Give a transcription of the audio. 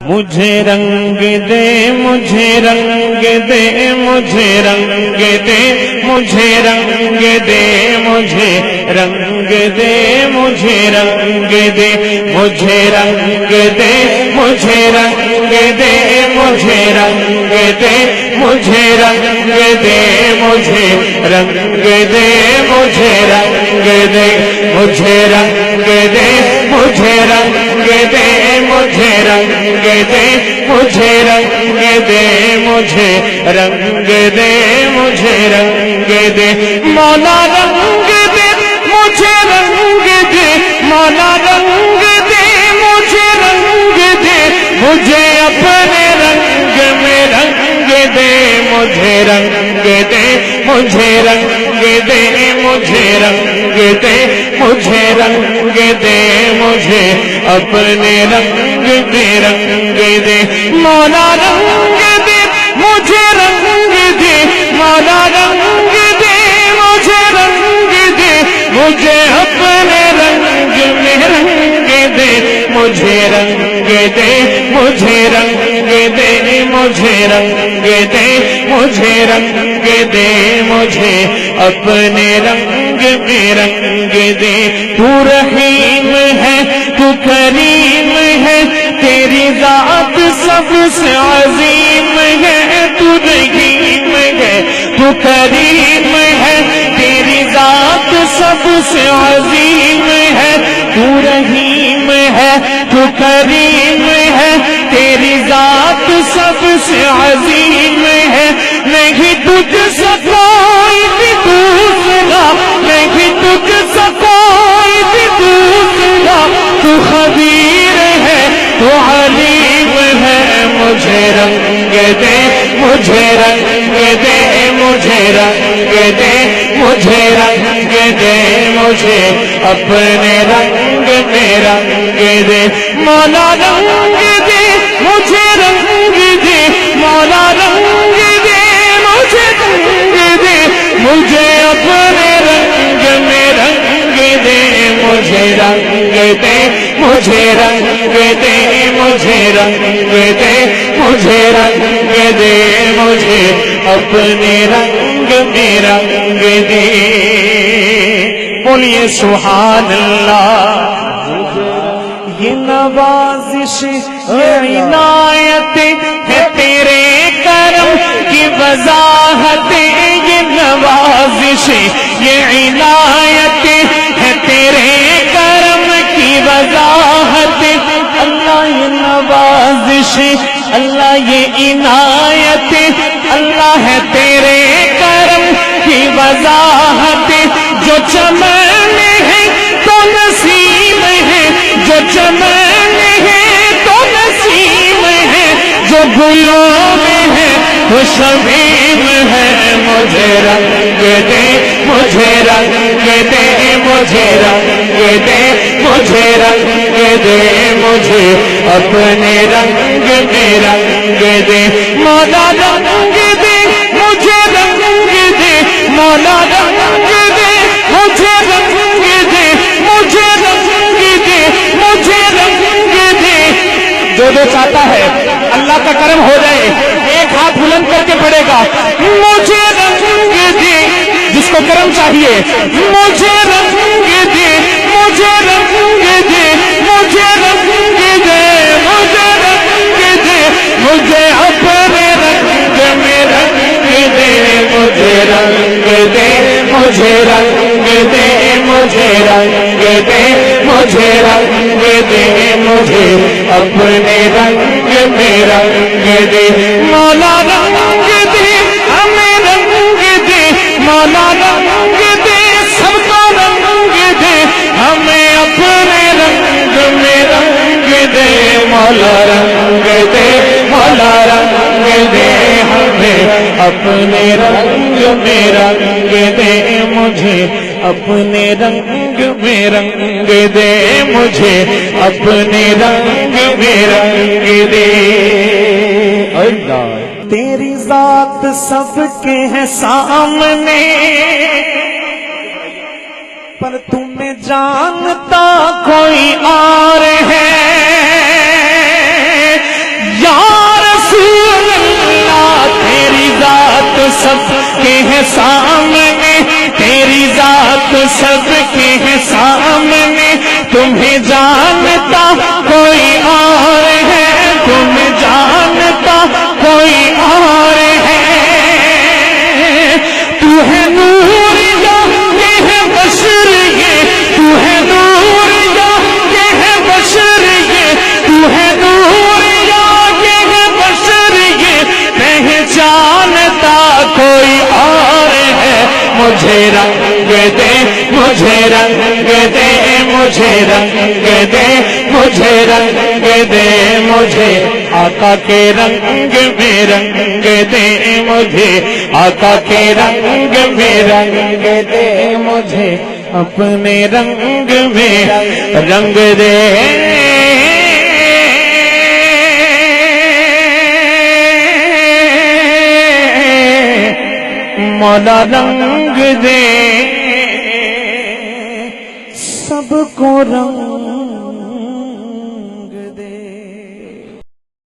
مجھے رنگ دے مجھے رنگ دے مجھے رنگ دے مجھے رنگ دے مجھے رنگ دے مجھے رنگ دے مجھے رنگ دے مجھے رنگ دے مجھے رنگ دے مجھے رنگ دے مجھے رنگ دے مجھے رنگ دے مجھے رنگ دے مجھے رنگ دے مجھے رنگ دے مجھے رنگ دے مجھے رنگ دے مجھے رنگ دے مولا رنگ دے مجھے رنگ دے مولا رنگ دے مجھے رنگ دے مجھے اپنے رنگ میں رنگ دے مجھے رنگ دے مجھے رنگ دے مجھے رنگ دے مجھے رنگ دے مجھے اپنے رنگ میں رنگ دے مولا رنگ دے مجھے رنگ دے مولا رنگ دے مجھے رنگ دے مجھے اپنے رنگ میں رنگ دے مجھے رنگ دے مجھے رنگ دے مجھے رنگ دے مجھے رنگ دے مجھے اپنے رنگ میں رنگ دے تو رحیم ہے تو کریم ہے تیری ذات سب سے عظیم ہے تو رحیم ہے تو کریم ہے تیری ذات سب سے عظیم ہے تو رحیم ہے تو کریم ہے تیری ذات سب سے عظیم ہے نہیں تجھ سے کوئی بھی دوسرا نہیں تجھ سے کوئی بھی دوسرا تو خبیر ہے تو علیم ہے مجھے رنگ دے مجھے رنگ دے مجھے رنگ دے مجھے رنگ دے مجھے اپنے رنگ میں رنگ دے مولا رنگ دے مجھے رنگ دے مولا رنگ دے مجھے رنگ دے مجھے اپنے رنگ میں رنگ دے مجھے رنگ دے مجھے رنگ دے مجھے رنگ دے مجھے رنگ دے مجھے اپنے رنگ میں رنگ دے بولیے سبحان اللہ یہ نوازش یہ عنایت ہے تیرے کرم کی وضاحت یہ نوازش یہ عنایت ہے تیرے کرم کی وضاحت اللہ یہ نوازش اللہ یہ عنایت اللہ ہے تیرے کرم کی وضاحت جو چمن ہے تو نسیم ہے جو چمن ہے تو نسیم ہے جو گلوں میں ہے وہ شبیم ہے مجھے رنگ دے مجھے رنگ دے مجھے رنگ دے مجھے رنگ دے مجھے اپنے رنگ میں رنگ دے مولا رنگ دے مجھے رنگ دے مولا رنگ دے مجھے رنگ دے مجھے رنگ دے مجھے رنگ دے جو چاہتا ہے اللہ کا کرم ہو جائے ایک ہاتھ بلند کر کے پڑے گا مجھے رنگ دے جس کو کرم چاہیے مجھے رنگ دے مجھے رنگ دے مجھے رنگ دے مجھے رنگ دے مجھے اپنے رنگ میں رنگ دے مجھے رنگ دے مجھے رنگ دے مجھے رنگ دے مجھے رنگ دے مجھے اپنے رنگ میں رنگ دے مولا رنگ دے ہمیں رنگ دے مولا رنگ دے سب کو رنگ دے ہمیں اپنے رنگ میں رنگ دے مولا رنگ دے مولا رنگ دے ہمیں اپنے رنگ میں رنگ دے مجھے اپنے رنگ میں رنگ دے مجھے اپنے رنگ میں رنگ دے اللہ تیری ذات سب کے ہے سامنے پر تمہیں جانتا کوئی اور ہے سامنے، تیری ذات سب کے سامنے، تمہیں جانتا کوئی اور ہے، تمہیں جانتا کوئی اور ہے، تو ہے نور یا یہ ہے بشر، یہ تو ہے نور یا یہ ہے بشر، یہ تو ہے نور یا یہ ہے بشر، یہ پہچانتا کوئی اور ہے، مجھے رنگ دے، مجھے رنگ دے، مجھے رنگ دے، مجھے رنگ دے، مجھے آقا کے رنگ میں رنگ دے، مجھے آقا کے رنگ میں رنگ دے، مجھے اپنے رنگ میں رنگ دے۔ مولا رنگ دے، سب کو رنگ